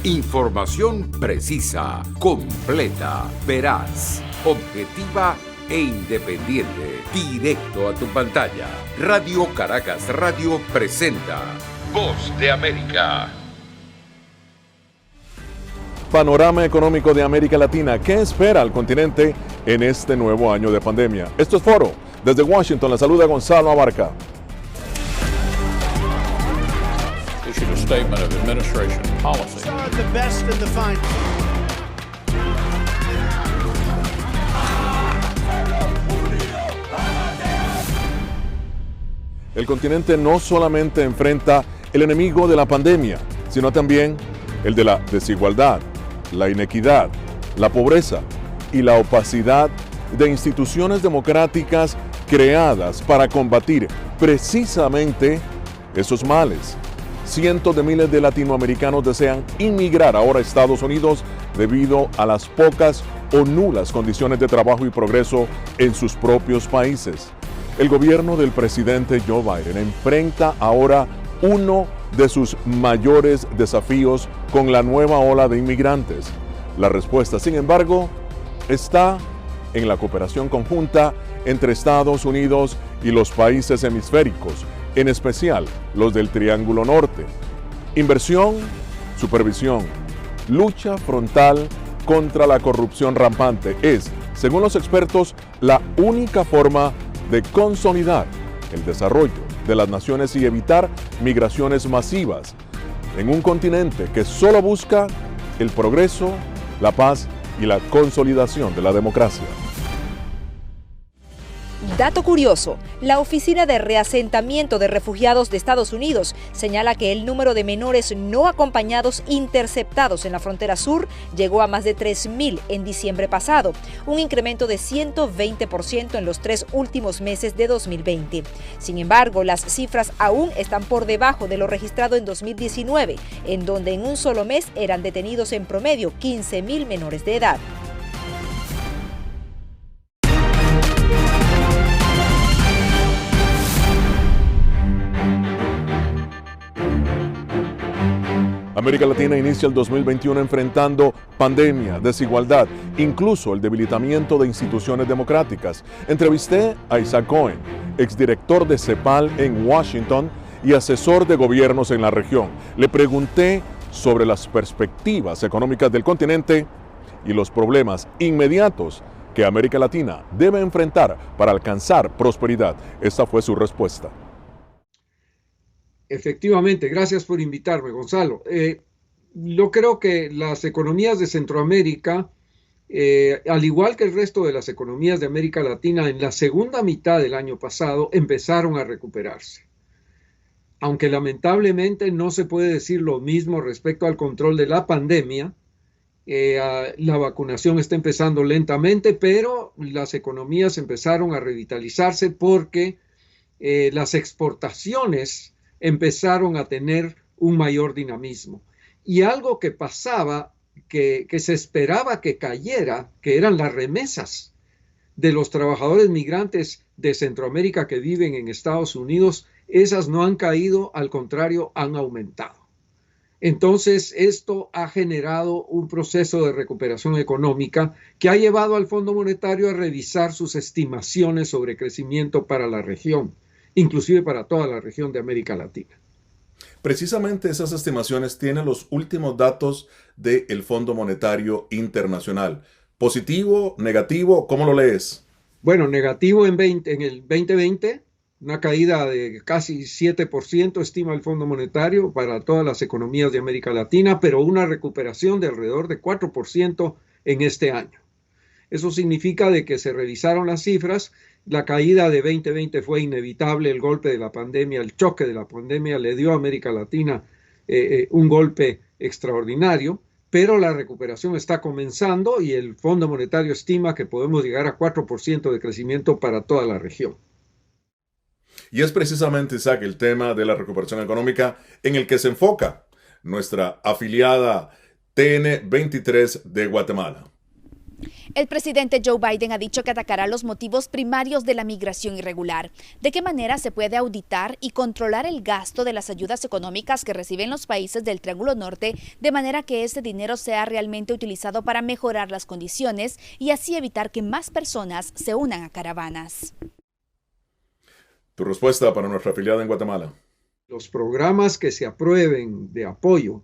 Información precisa, completa, veraz, objetiva e independiente. Directo a tu pantalla. Radio Caracas Radio presenta Voz de América. Panorama económico de América Latina. ¿Qué espera el continente en este nuevo año de pandemia? Esto es Foro. Desde Washington, la saluda Gonzalo Abarca. Issued a statement of administration policy. The best in the final. El continente no solamente enfrenta el enemigo de la pandemia, sino también el de la desigualdad, la inequidad, la pobreza y la opacidad de instituciones democráticas creadas para combatir precisamente esos males. Cientos de miles de latinoamericanos desean inmigrar ahora a Estados Unidos debido a las pocas o nulas condiciones de trabajo y progreso en sus propios países. El gobierno del presidente Joe Biden enfrenta ahora uno de sus mayores desafíos con la nueva ola de inmigrantes. La respuesta, sin embargo, está en la cooperación conjunta entre Estados Unidos y los países hemisféricos, en especial los del Triángulo Norte. Inversión, supervisión, lucha frontal contra la corrupción rampante es, según los expertos, la única forma de consolidar el desarrollo de las naciones y evitar migraciones masivas en un continente que solo busca el progreso, la paz y la consolidación de la democracia. Dato curioso, la Oficina de Reasentamiento de Refugiados de Estados Unidos señala que el número de menores no acompañados interceptados en la frontera sur llegó a más de 3.000 en diciembre pasado, un incremento de 120% en los 3 últimos meses de 2020. Sin embargo, las cifras aún están por debajo de lo registrado en 2019, en donde en un solo mes eran detenidos en promedio 15.000 menores de edad. América Latina inicia el 2021 enfrentando pandemia, desigualdad, incluso el debilitamiento de instituciones democráticas. Entrevisté a Isaac Cohen, exdirector de CEPAL en Washington y asesor de gobiernos en la región. Le pregunté sobre las perspectivas económicas del continente y los problemas inmediatos que América Latina debe enfrentar para alcanzar prosperidad. Esta fue su respuesta. Efectivamente, gracias por invitarme, Gonzalo. Yo creo que las economías de Centroamérica, al igual que el resto de las economías de América Latina, en la segunda mitad del año pasado empezaron a recuperarse. Aunque lamentablemente no se puede decir lo mismo respecto al control de la pandemia, la vacunación está empezando lentamente, pero las economías empezaron a revitalizarse porque las exportaciones empezaron a tener un mayor dinamismo. Y algo que pasaba, que se esperaba que cayera, que eran las remesas de los trabajadores migrantes de Centroamérica que viven en Estados Unidos, esas no han caído, al contrario, han aumentado. Entonces, esto ha generado un proceso de recuperación económica que ha llevado al Fondo Monetario a revisar sus estimaciones sobre crecimiento para la región, inclusive para toda la región de América Latina. Precisamente esas estimaciones tienen los últimos datos del Fondo Monetario Internacional. ¿Positivo, negativo? ¿Cómo lo lees? Bueno, negativo en el 2020, una caída de casi 7% estima el Fondo Monetario para todas las economías de América Latina, pero una recuperación de alrededor de 4% en este año. Eso significa de que se revisaron las cifras. La caída de 2020 fue inevitable, el golpe de la pandemia, el choque de la pandemia le dio a América Latina un golpe extraordinario, pero la recuperación está comenzando y el Fondo Monetario estima que podemos llegar a 4% de crecimiento para toda la región. Y es precisamente, Isaac, el tema de la recuperación económica en el que se enfoca nuestra afiliada TN23 de Guatemala. El presidente Joe Biden ha dicho que atacará los motivos primarios de la migración irregular. ¿De qué manera se puede auditar y controlar el gasto de las ayudas económicas que reciben los países del Triángulo Norte, de manera que ese dinero sea realmente utilizado para mejorar las condiciones y así evitar que más personas se unan a caravanas? Tu respuesta para nuestra afiliada en Guatemala. Los programas que se aprueben de apoyo,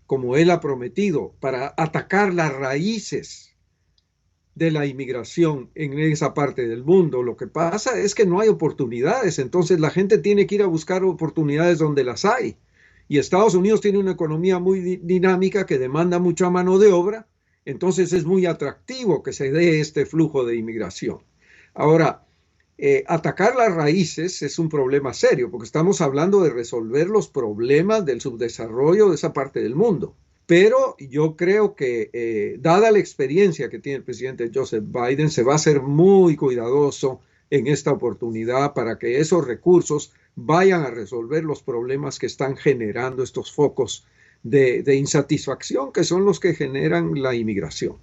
como él ha prometido, para atacar las raíces de la inmigración en esa parte del mundo. Lo que pasa es que no hay oportunidades, entonces la gente tiene que ir a buscar oportunidades donde las hay. Y Estados Unidos tiene una economía muy dinámica que demanda mucha mano de obra, entonces es muy atractivo que se dé este flujo de inmigración. Ahora, atacar las raíces es un problema serio, porque estamos hablando de resolver los problemas del subdesarrollo de esa parte del mundo. Pero yo creo que, dada la experiencia que tiene el presidente Joseph Biden, se va a ser muy cuidadoso en esta oportunidad para que esos recursos vayan a resolver los problemas que están generando estos focos de insatisfacción, que son los que generan la inmigración.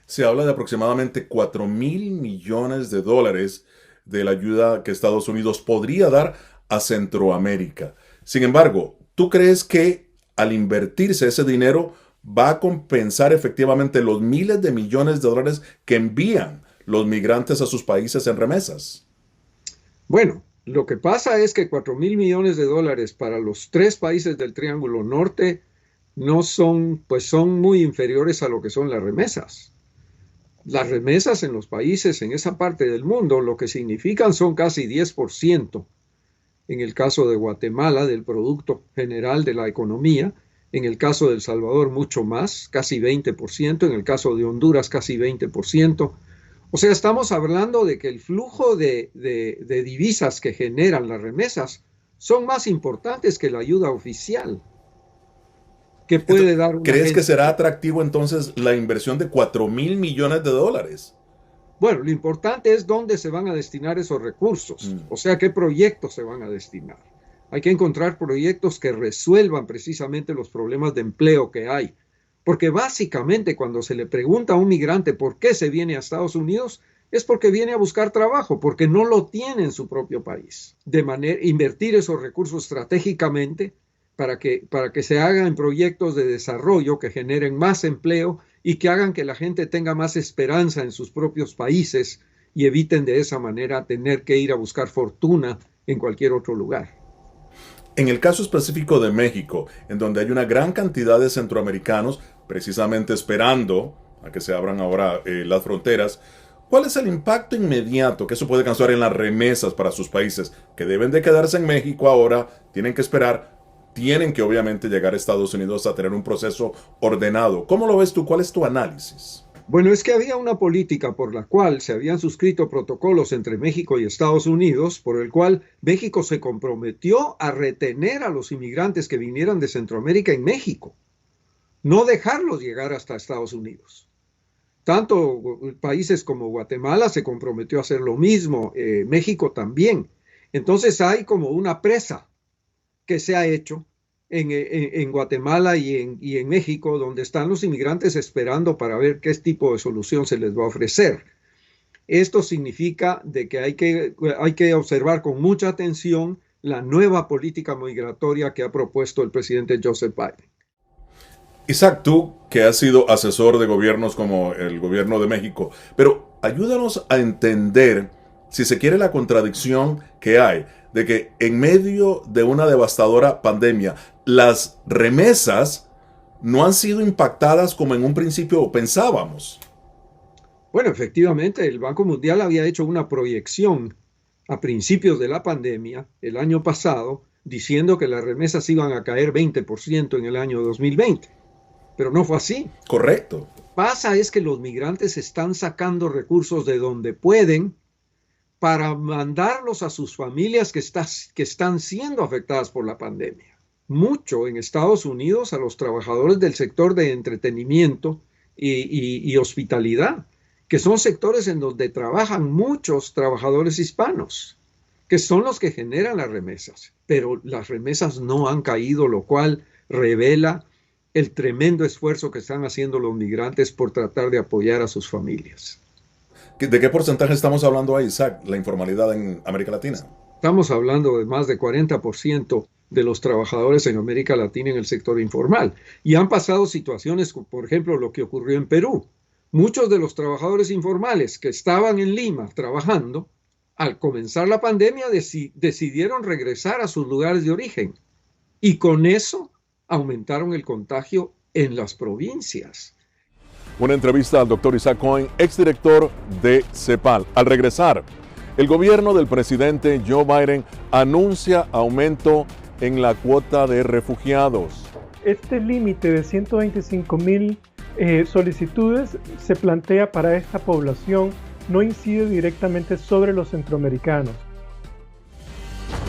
Se habla de aproximadamente $4,000 millones de la ayuda que Estados Unidos podría dar a Centroamérica. Sin embargo, ¿tú crees que al invertirse ese dinero va a compensar efectivamente los miles de millones de dólares que envían los migrantes a sus países en remesas? Bueno, lo que pasa es que $4,000 millones para los 3 países del Triángulo Norte no son, pues son muy inferiores a lo que son las remesas. Las remesas en los países en esa parte del mundo lo que significan son casi 10%. En el caso de Guatemala, del Producto General de la Economía, en el caso de El Salvador mucho más, casi 20%, en el caso de Honduras casi 20%. O sea, estamos hablando de que el flujo de divisas que generan las remesas son más importantes que la ayuda oficial que puede dar una ¿Crees gente. que será atractivo entonces la inversión de $4,000 millones? Bueno, lo importante es dónde se van a destinar esos recursos, o sea, qué proyectos se van a destinar. Hay que encontrar proyectos que resuelvan precisamente los problemas de empleo que hay, porque básicamente cuando se le pregunta a un migrante por qué se viene a Estados Unidos, es porque viene a buscar trabajo, porque no lo tiene en su propio país. De manera, invertir esos recursos estratégicamente para que se hagan proyectos de desarrollo que generen más empleo y que hagan que la gente tenga más esperanza en sus propios países y eviten de esa manera tener que ir a buscar fortuna en cualquier otro lugar. En el caso específico de México, en donde hay una gran cantidad de centroamericanos precisamente esperando a que se abran ahora las fronteras, ¿cuál es el impacto inmediato que eso puede causar en las remesas para sus países que deben de quedarse en México ahora, tienen que esperar? Tienen que obviamente llegar a Estados Unidos a tener un proceso ordenado. ¿Cómo lo ves tú? ¿Cuál es tu análisis? Bueno, es que había una política por la cual se habían suscrito protocolos entre México y Estados Unidos, por el cual México se comprometió a retener a los inmigrantes que vinieran de Centroamérica en México, no dejarlos llegar hasta Estados Unidos. Tanto países como Guatemala se comprometió a hacer lo mismo, México también. Entonces hay como una presa que se ha hecho en Guatemala y en México, donde están los inmigrantes esperando para ver qué tipo de solución se les va a ofrecer. Esto significa de que hay que observar con mucha atención la nueva política migratoria que ha propuesto el presidente Joseph Biden. Isaac, tú que has sido asesor de gobiernos como el gobierno de México, pero ayúdanos a entender, si se quiere, la contradicción que hay de que en medio de una devastadora pandemia, las remesas no han sido impactadas como en un principio pensábamos. Bueno, efectivamente, el Banco Mundial había hecho una proyección a principios de la pandemia, el año pasado, diciendo que las remesas iban a caer 20% en el año 2020. Pero no fue así. Correcto. Pasa es que los migrantes están sacando recursos de donde pueden para mandarlos a sus familias que están siendo afectadas por la pandemia. Mucho en Estados Unidos a los trabajadores del sector de entretenimiento y hospitalidad, que son sectores en donde trabajan muchos trabajadores hispanos, que son los que generan las remesas. Pero las remesas no han caído, lo cual revela el tremendo esfuerzo que están haciendo los migrantes por tratar de apoyar a sus familias. ¿De qué porcentaje estamos hablando ahí, Isaac, la informalidad en América Latina? Estamos hablando de más de 40% de los trabajadores en América Latina en el sector informal. Y han pasado situaciones, por ejemplo, lo que ocurrió en Perú. Muchos de los trabajadores informales que estaban en Lima trabajando, al comenzar la pandemia decidieron regresar a sus lugares de origen. Y con eso aumentaron el contagio en las provincias. Una entrevista al doctor Isaac Cohen, exdirector de CEPAL. Al regresar, el gobierno del presidente Joe Biden anuncia aumento en la cuota de refugiados. Este límite de 125,000 solicitudes se plantea para esta población, no incide directamente sobre los centroamericanos.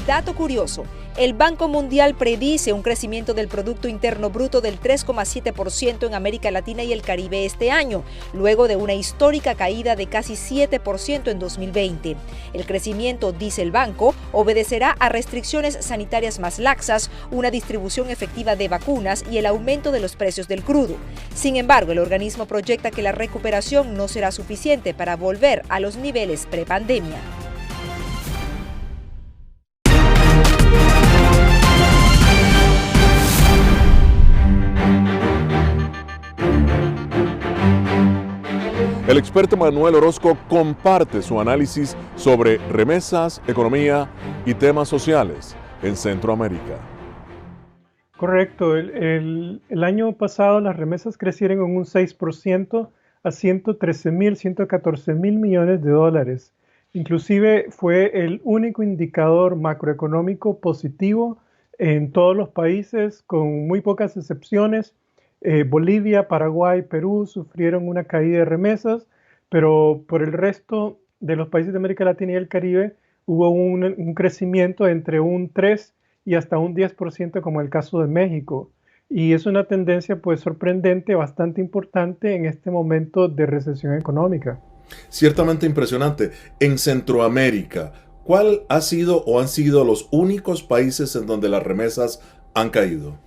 Dato curioso, el Banco Mundial predice un crecimiento del Producto Interno Bruto del 3,7% en América Latina y el Caribe este año, luego de una histórica caída de casi 7% en 2020. El crecimiento, dice el banco, obedecerá a restricciones sanitarias más laxas, una distribución efectiva de vacunas y el aumento de los precios del crudo. Sin embargo, el organismo proyecta que la recuperación no será suficiente para volver a los niveles prepandemia. El experto Manuel Orozco comparte su análisis sobre remesas, economía y temas sociales en Centroamérica. Correcto, el año pasado las remesas crecieron en un 6% a 113,000, 114,000 millones de dólares. Inclusive fue el único indicador macroeconómico positivo en todos los países, con muy pocas excepciones. Bolivia, Paraguay, Perú sufrieron una caída de remesas, pero por el resto de los países de América Latina y el Caribe hubo un crecimiento entre un 3 y hasta un 10%, como el caso de México. Y es una tendencia pues sorprendente, bastante importante en este momento de recesión económica. Ciertamente impresionante. En Centroamérica, ¿cuál ha sido o han sido los únicos países en donde las remesas han caído?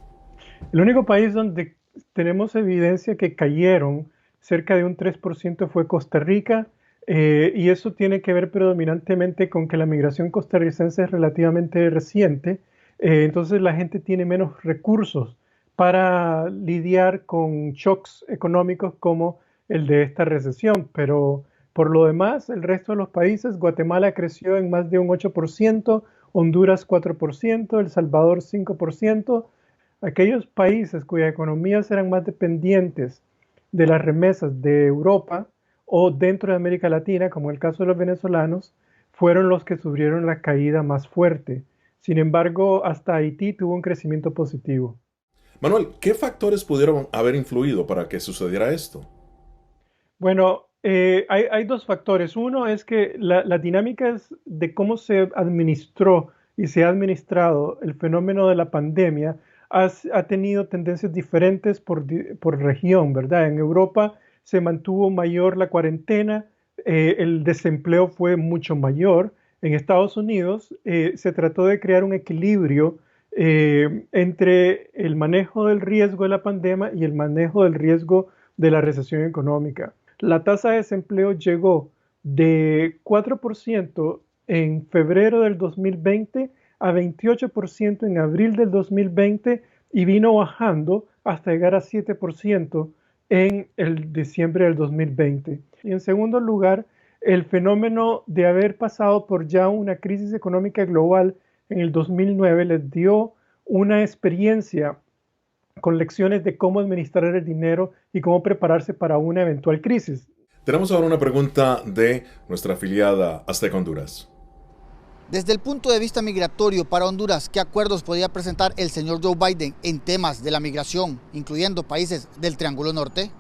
El único país donde tenemos evidencia que cayeron cerca de un 3% fue Costa Rica, y eso tiene que ver predominantemente con que la migración costarricense es relativamente reciente, entonces la gente tiene menos recursos para lidiar con shocks económicos como el de esta recesión, pero por lo demás, el resto de los países, Guatemala creció en más de un 8%, Honduras 4%, El Salvador 5%, aquellos países cuyas economías eran más dependientes de las remesas de Europa o dentro de América Latina, como el caso de los venezolanos, fueron los que sufrieron la caída más fuerte. Sin embargo, hasta Haití tuvo un crecimiento positivo. Manuel, ¿qué factores pudieron haber influido para que sucediera esto? Bueno, hay dos factores. Uno es que la dinámica es de cómo se administró y se ha administrado el fenómeno de la pandemia ha tenido tendencias diferentes por región, ¿verdad? En Europa se mantuvo mayor la cuarentena, el desempleo fue mucho mayor. En Estados Unidos se trató de crear un equilibrio entre el manejo del riesgo de la pandemia y el manejo del riesgo de la recesión económica. La tasa de desempleo llegó de 4% en febrero del 2020 a 28% en abril del 2020 y vino bajando hasta llegar a 7% en el diciembre del 2020. Y en segundo lugar, el fenómeno de haber pasado por ya una crisis económica global en el 2009 les dio una experiencia con lecciones de cómo administrar el dinero y cómo prepararse para una eventual crisis. Tenemos ahora una pregunta de nuestra afiliada Azteca Honduras. Desde el punto de vista migratorio para Honduras, ¿qué acuerdos podría presentar el señor Joe Biden en temas de la migración, incluyendo países del Triángulo Norte?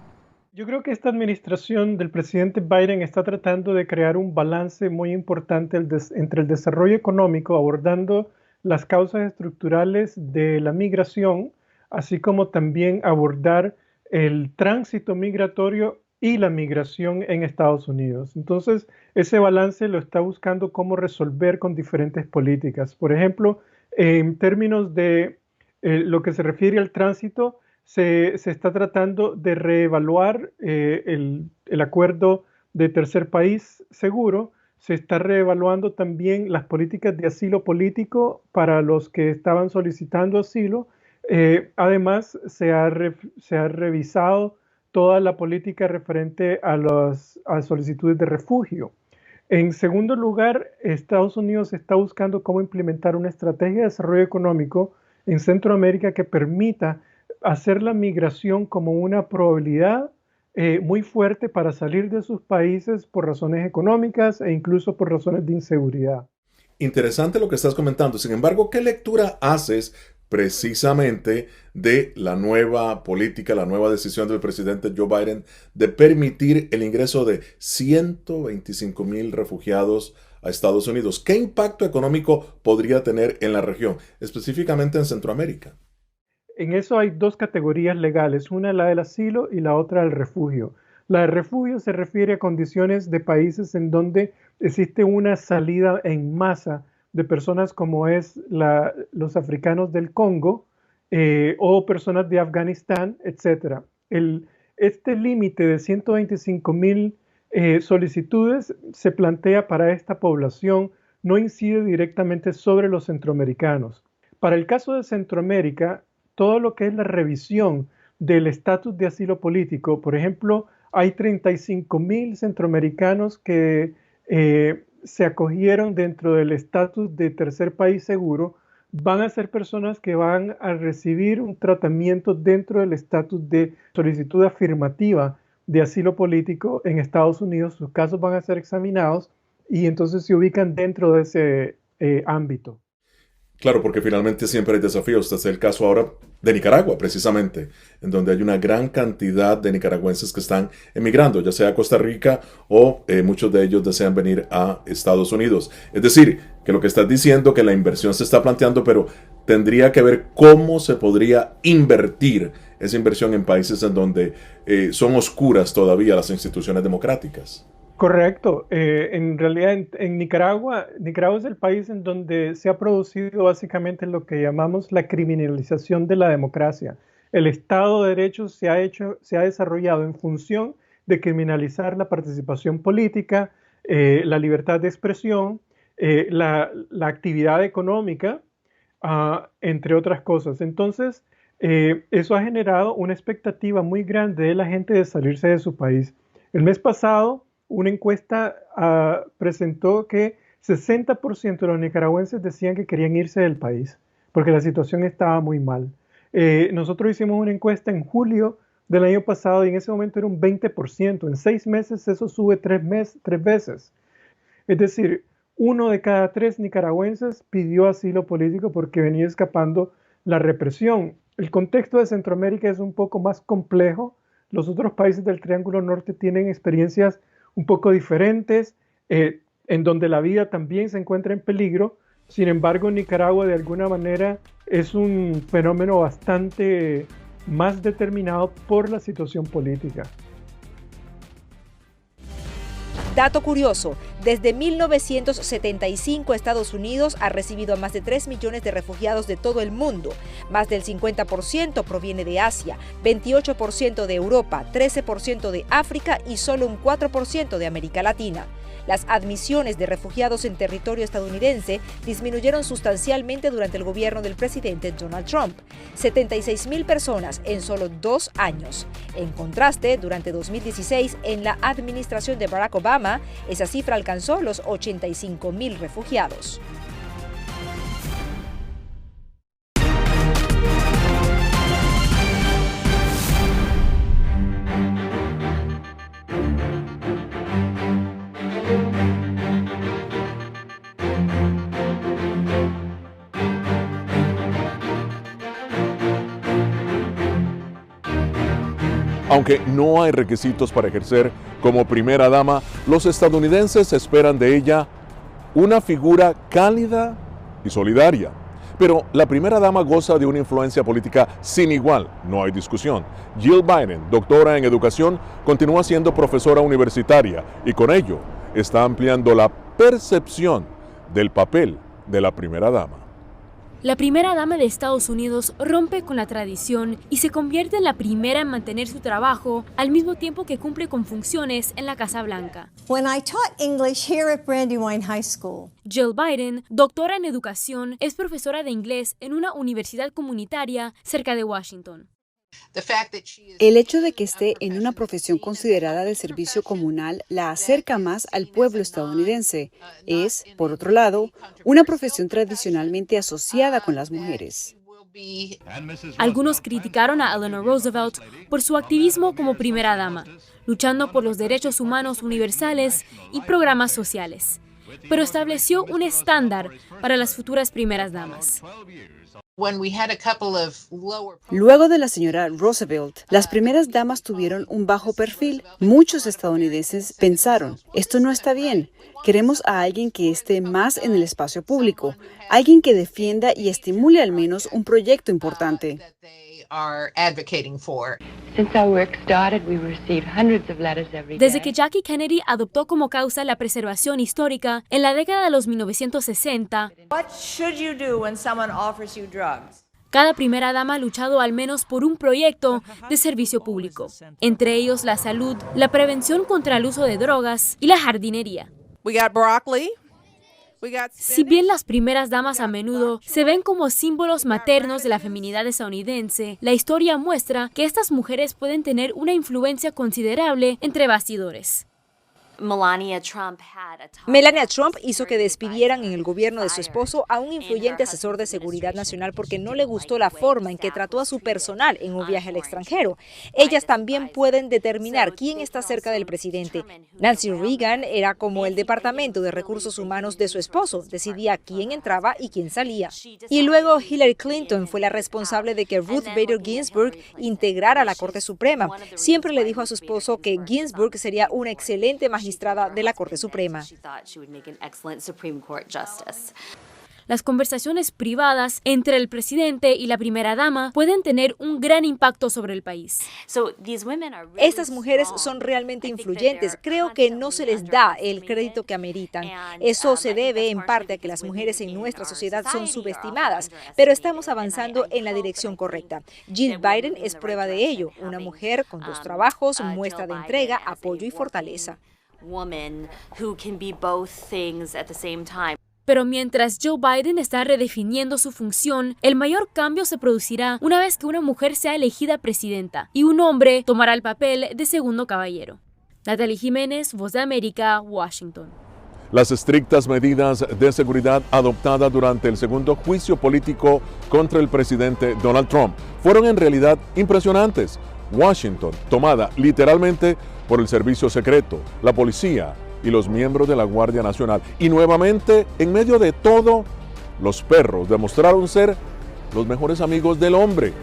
Yo creo que esta administración del presidente Biden está tratando de crear un balance muy importante entre el desarrollo económico, abordando las causas estructurales de la migración, así como también abordar el tránsito migratorio y la migración en Estados Unidos. Entonces, ese balance lo está buscando cómo resolver con diferentes políticas. Por ejemplo, en términos de lo que se refiere al tránsito, se está tratando de reevaluar el acuerdo de tercer país seguro. Se está reevaluando también las políticas de asilo político para los que estaban solicitando asilo. Además, se ha revisado toda la política referente a solicitudes de refugio. En segundo lugar, Estados Unidos está buscando cómo implementar una estrategia de desarrollo económico en Centroamérica que permita hacer la migración como una probabilidad muy fuerte para salir de sus países por razones económicas e incluso por razones de inseguridad. Interesante lo que estás comentando. Sin embargo, ¿qué lectura haces precisamente de la nueva política, la nueva decisión del presidente Joe Biden de permitir el ingreso de 125,000 refugiados a Estados Unidos? ¿Qué impacto económico podría tener en la región, específicamente en Centroamérica? En eso hay dos categorías legales, una la del asilo y la otra el refugio. La del refugio se refiere a condiciones de países en donde existe una salida en masa de personas como es los africanos del Congo o personas de Afganistán, etc. Este límite de 125,000 solicitudes se plantea para esta población, no incide directamente sobre los centroamericanos. Para el caso de Centroamérica, todo lo que es la revisión del estatus de asilo político, por ejemplo, hay 35,000 centroamericanos que se acogieron dentro del estatus de tercer país seguro, van a ser personas que van a recibir un tratamiento dentro del estatus de solicitud afirmativa de asilo político en Estados Unidos. Sus casos van a ser examinados y entonces se ubican dentro de ese ámbito. Claro, porque finalmente siempre hay desafíos. Este es el caso ahora de Nicaragua, precisamente, en donde hay una gran cantidad de nicaragüenses que están emigrando, ya sea a Costa Rica o muchos de ellos desean venir a Estados Unidos. Es decir, que lo que estás diciendo, que la inversión se está planteando, pero tendría que ver cómo se podría invertir esa inversión en países en donde son oscuras todavía las instituciones democráticas. Correcto. En realidad en Nicaragua es el país en donde se ha producido básicamente lo que llamamos la criminalización de la democracia. El Estado de Derecho se ha desarrollado en función de criminalizar la participación política, la libertad de expresión, la actividad económica, entre otras cosas. Entonces, eso ha generado una expectativa muy grande de la gente de salirse de su país. El mes pasado, una encuesta presentó que 60% de los nicaragüenses decían que querían irse del país porque la situación estaba muy mal. Nosotros hicimos una encuesta en julio del año pasado y en ese momento era un 20%. En 6 meses eso sube 3 veces. Es decir, 1 de cada 3 nicaragüenses pidió asilo político porque venía escapando la represión. El contexto de Centroamérica es un poco más complejo. Los otros países del Triángulo Norte tienen experiencias un poco diferentes, en donde la vida también se encuentra en peligro. Sin embargo, Nicaragua de alguna manera es un fenómeno bastante más determinado por la situación política. Dato curioso, desde 1975 Estados Unidos ha recibido a más de 3 millones de refugiados de todo el mundo. Más del 50% proviene de Asia, 28% de Europa, 13% de África y solo un 4% de América Latina. Las admisiones de refugiados en territorio estadounidense disminuyeron sustancialmente durante el gobierno del presidente Donald Trump, 76,000 personas en solo 2 años. En contraste, durante 2016, en la administración de Barack Obama, esa cifra alcanzó los 85,000 refugiados. Aunque no hay requisitos para ejercer como primera dama, los estadounidenses esperan de ella una figura cálida y solidaria. Pero la primera dama goza de una influencia política sin igual, no hay discusión. Jill Biden, doctora en educación, continúa siendo profesora universitaria y con ello está ampliando la percepción del papel de la primera dama. La primera dama de Estados Unidos rompe con la tradición y se convierte en la primera en mantener su trabajo al mismo tiempo que cumple con funciones en la Casa Blanca. When I taught English here at Brandywine High School. Jill Biden, doctora en educación, es profesora de inglés en una universidad comunitaria cerca de Washington. El hecho de que esté en una profesión considerada de servicio comunal la acerca más al pueblo estadounidense. Es, por otro lado, una profesión tradicionalmente asociada con las mujeres. Algunos criticaron a Eleanor Roosevelt por su activismo como primera dama, luchando por los derechos humanos universales y programas sociales, pero estableció un estándar para las futuras primeras damas. Luego de la señora Roosevelt, las primeras damas tuvieron un bajo perfil. Muchos estadounidenses pensaron, esto no está bien. Queremos a alguien que esté más en el espacio público, alguien que defienda y estimule al menos un proyecto importante. Desde que Jackie Kennedy adoptó como causa la preservación histórica en la década de los 1960, cada primera dama ha luchado al menos por un proyecto de servicio público, entre ellos la salud, la prevención contra el uso de drogas y la jardinería. Si bien las primeras damas a menudo se ven como símbolos maternos de la feminidad estadounidense, la historia muestra que estas mujeres pueden tener una influencia considerable entre bastidores. Melania Trump hizo que despidieran en el gobierno de su esposo a un influyente asesor de seguridad nacional porque no le gustó la forma en que trató a su personal en un viaje al extranjero. Ellas también pueden determinar quién está cerca del presidente. Nancy Reagan era como el Departamento de Recursos Humanos de su esposo, decidía quién entraba y quién salía. Y luego Hillary Clinton fue la responsable de que Ruth Bader Ginsburg integrara la Corte Suprema. Siempre le dijo a su esposo que Ginsburg sería una excelente magistrada de la Corte Suprema. Las conversaciones privadas entre el presidente y la primera dama pueden tener un gran impacto sobre el país. Estas mujeres son realmente influyentes. Creo que no se les da el crédito que ameritan. Eso se debe en parte a que las mujeres en nuestra sociedad son subestimadas, pero estamos avanzando en la dirección correcta. Jill Biden es prueba de ello. Una mujer con 2 trabajos, muestra de entrega, apoyo y fortaleza. Pero mientras Joe Biden está redefiniendo su función, el mayor cambio se producirá una vez que una mujer sea elegida presidenta y un hombre tomará el papel de segundo caballero. Natalie Jiménez, Voz de América, Washington. Las estrictas medidas de seguridad adoptadas durante el segundo juicio político contra el presidente Donald Trump fueron en realidad impresionantes. Washington, tomada literalmente por el servicio secreto, la policía y los miembros de la Guardia Nacional. Y nuevamente, en medio de todo, los perros demostraron ser los mejores amigos del hombre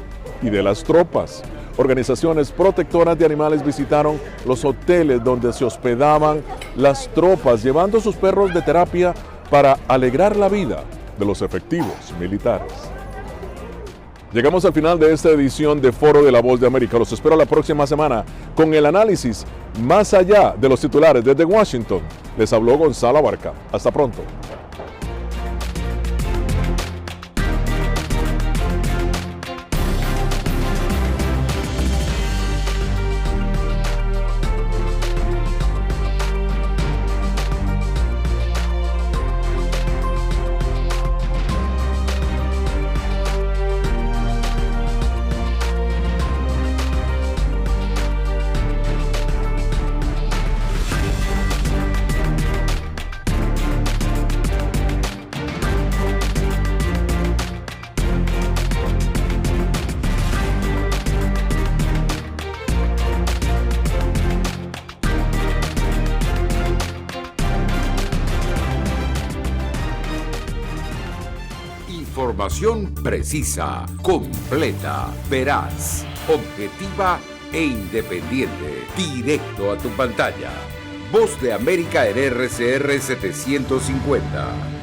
y de las tropas. Organizaciones protectoras de animales visitaron los hoteles donde se hospedaban las tropas, llevando sus perros de terapia para alegrar la vida de los efectivos militares. Llegamos al final de esta edición de Foro de la Voz de América. Los espero la próxima semana con el análisis más allá de los titulares. Desde Washington, les habló Gonzalo Abarca. Hasta pronto. Información precisa, completa, veraz, objetiva e independiente. Directo a tu pantalla. Voz de América en RCR 750.